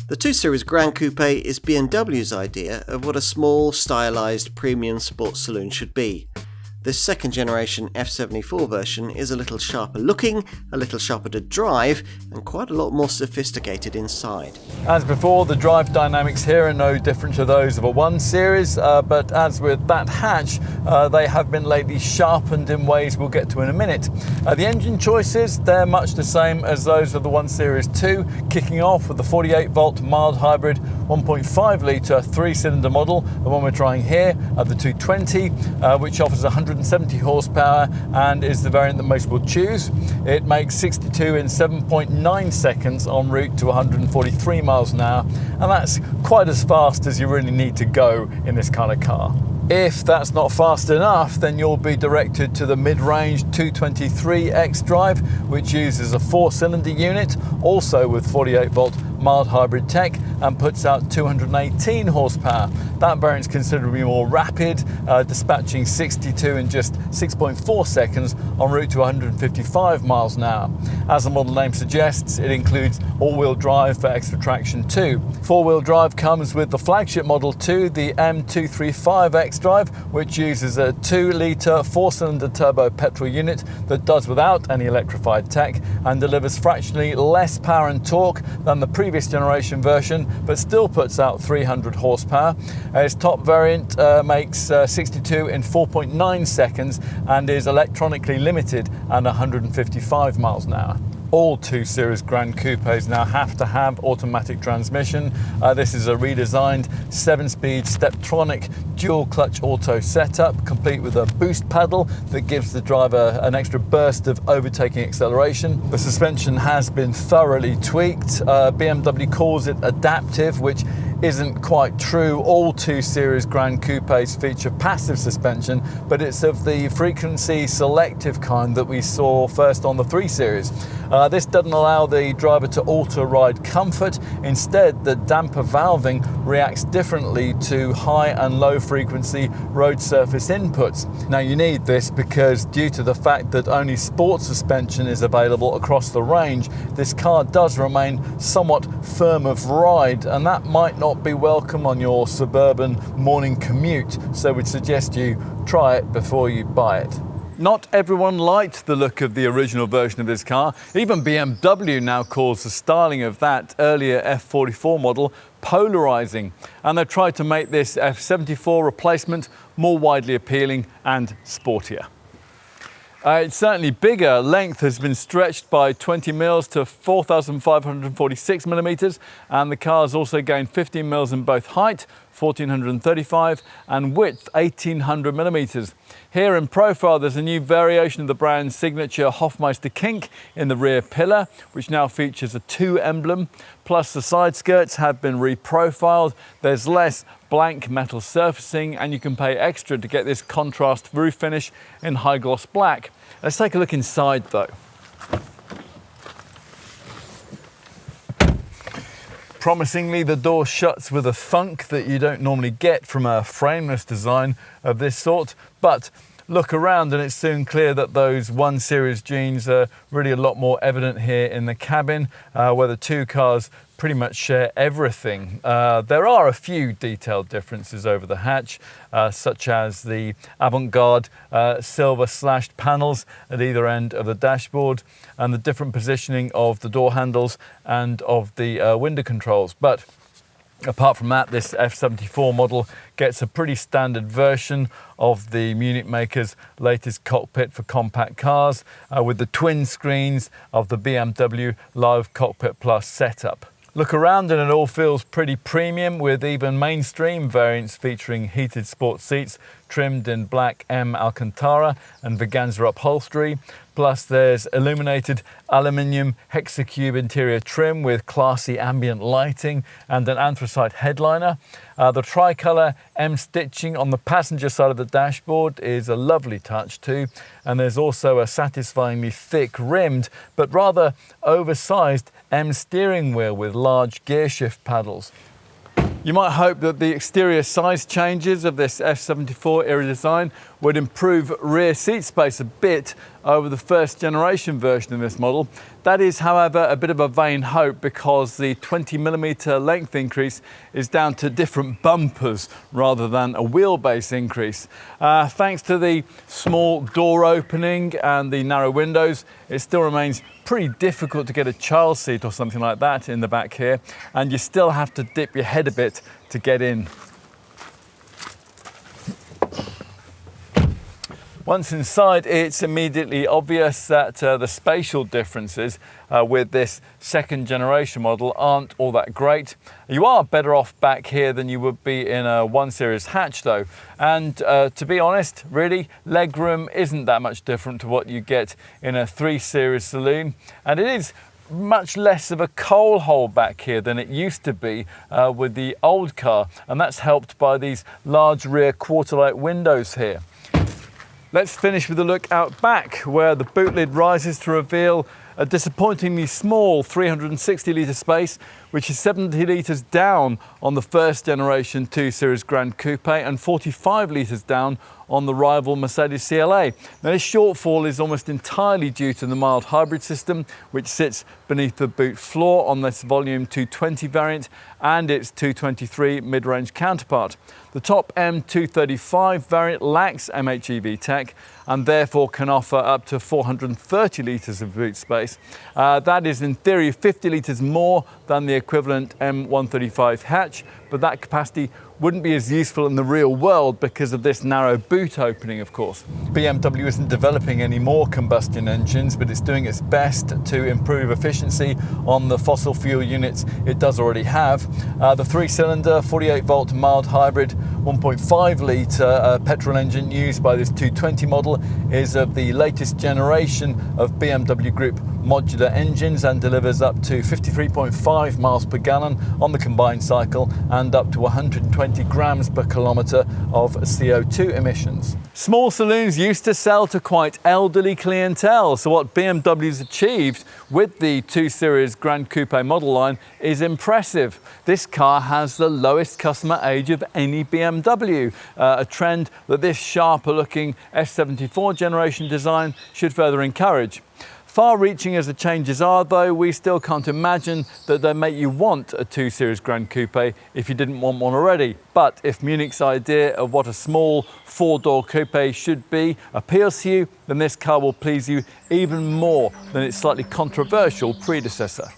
The 2 Series Gran Coupe is BMW's idea of what a small, stylised premium sports saloon should be. This second generation F74 version is a little sharper looking, a little sharper to drive, and quite a lot more sophisticated inside. As before, the drive dynamics here are no different to those of a 1 Series, but as with that hatch, they have been lately sharpened in ways we'll get to in a minute. The engine choices, they're much the same as those of the 1 Series 2, kicking off with the 48 volt mild hybrid 1.5 litre 3-cylinder model, the one we're trying here, the 220, which offers 170 horsepower and is the variant that most will choose. It makes 62 in 7.9 seconds en route to 143 miles an hour, and that's quite as fast as you really need to go in this kind of car. If that's not fast enough, then you'll be directed to the mid-range 223 xDrive, which uses a 4-cylinder unit, also with 48 volt mild hybrid tech, and puts out 218 horsepower. That variant's considerably more rapid, dispatching 62 in just 6.4 seconds en route to 155 miles an hour. As the model name suggests, it includes all-wheel drive for extra traction too. 4-wheel drive comes with the flagship Model 2, the M235 xDrive, which uses a 2-litre 4-cylinder turbo petrol unit that does without any electrified tech and delivers fractionally less power and torque than the previous generation version, but still puts out 300 horsepower. Its top variant makes 62 in 4.9 seconds and is electronically limited at 155 miles an hour. All 2 Series Gran Coupes now have to have automatic transmission. This is a redesigned 7-speed Steptronic dual-clutch auto setup, complete with a boost pedal that gives the driver an extra burst of overtaking acceleration. The suspension has been thoroughly tweaked. BMW calls it adaptive, which isn't quite true. All 2 Series Gran Coupes feature passive suspension, but it's of the frequency selective kind that we saw first on the 3 Series. This doesn't allow the driver to alter ride comfort. Instead, the damper valving reacts differently to high and low frequency road surface inputs. Now you need this because due to the fact that only sport suspension is available across the range, this car does remain somewhat firm of ride, and that might not be welcome on your suburban morning commute, so we'd suggest you try it before you buy it. Not everyone liked the look of the original version of this car. Even BMW now calls the styling of that earlier F44 model polarizing, and they've tried to make this F74 replacement more widely appealing and sportier. It's certainly bigger. Length has been stretched by 20 mils to 4,546 millimeters, and the car's also gained 15 mils in both height, 1,435, and width, 1,800 millimeters. Here in profile, there's a new variation of the brand's signature Hofmeister kink in the rear pillar, which now features a 2 emblem. Plus, the side skirts have been reprofiled. There's less blank metal surfacing, and you can pay extra to get this contrast roof finish in high gloss black. Let's take a look inside though. Promisingly, the door shuts with a thunk that you don't normally get from a frameless design of this sort, but look around and it's soon clear that those 1 Series genes are really a lot more evident here in the cabin, where the 2 cars pretty much share everything. There are a few detailed differences over the hatch, such as the avant-garde silver slashed panels at either end of the dashboard and the different positioning of the door handles and of the window controls. But apart from that, this F74 model gets a pretty standard version of the Munich maker's latest cockpit for compact cars, with the twin screens of the BMW Live Cockpit Plus setup. Look around and it all feels pretty premium, with even mainstream variants featuring heated sports seats trimmed in black M Alcantara and Veganza upholstery. Plus there's illuminated aluminium hexacube interior trim with classy ambient lighting and an anthracite headliner. The tricolour M stitching on the passenger side of the dashboard is a lovely touch too, and there's also a satisfyingly thick rimmed but rather oversized M steering wheel with large gear shift paddles. You might hope that the exterior size changes of this F74 era design would improve rear seat space a bit over the first generation version of this model. That is, however, a bit of a vain hope because the 20mm length increase is down to different bumpers rather than a wheelbase increase. Thanks to the small door opening and the narrow windows, it still remains pretty difficult to get a child seat or something like that in the back here, and you still have to dip your head a bit to get in. Once inside, it's immediately obvious that the spatial differences with this second generation model aren't all that great. You are better off back here than you would be in a 1 Series hatch though. And to be honest, really, legroom isn't that much different to what you get in a 3 Series saloon. And it is much less of a coal hole back here than it used to be with the old car. And that's helped by these large rear quarter-light windows here. Let's finish with a look out back, where the boot lid rises to reveal a disappointingly small 360 litre space, which is 70 litres down on the first generation 2 Series Gran Coupe and 45 litres down on the rival Mercedes CLA. Now, this shortfall is almost entirely due to the mild hybrid system, which sits beneath the boot floor on this volume 220 variant and its 223 mid-range counterpart. The top M235 variant lacks MHEV tech and therefore can offer up to 430 litres of boot space. That is in theory 50 litres more than the equivalent M135 hatch, but that capacity wouldn't be as useful in the real world because of this narrow boot opening, of course. BMW isn't developing any more combustion engines, but it's doing its best to improve efficiency on the fossil fuel units it does already have. The 3-cylinder, 48-volt mild hybrid, 1.5 litre petrol engine used by this 220 model is of the latest generation of BMW Group modular engines and delivers up to 53.5 miles per gallon on the combined cycle and up to 120 grams per kilometre of CO2 emissions. Small saloons used to sell to quite elderly clientele, so what BMW's achieved with the 2 Series Gran Coupe model line is impressive. This car has the lowest customer age of any BMW, a trend that this sharper looking S74 generation design should further encourage. Far-reaching as the changes are though, we still can't imagine that they make you want a 2 Series Gran Coupe if you didn't want one already. But if Munich's idea of what a small 4-door coupe should be appeals to you, then this car will please you even more than its slightly controversial predecessor.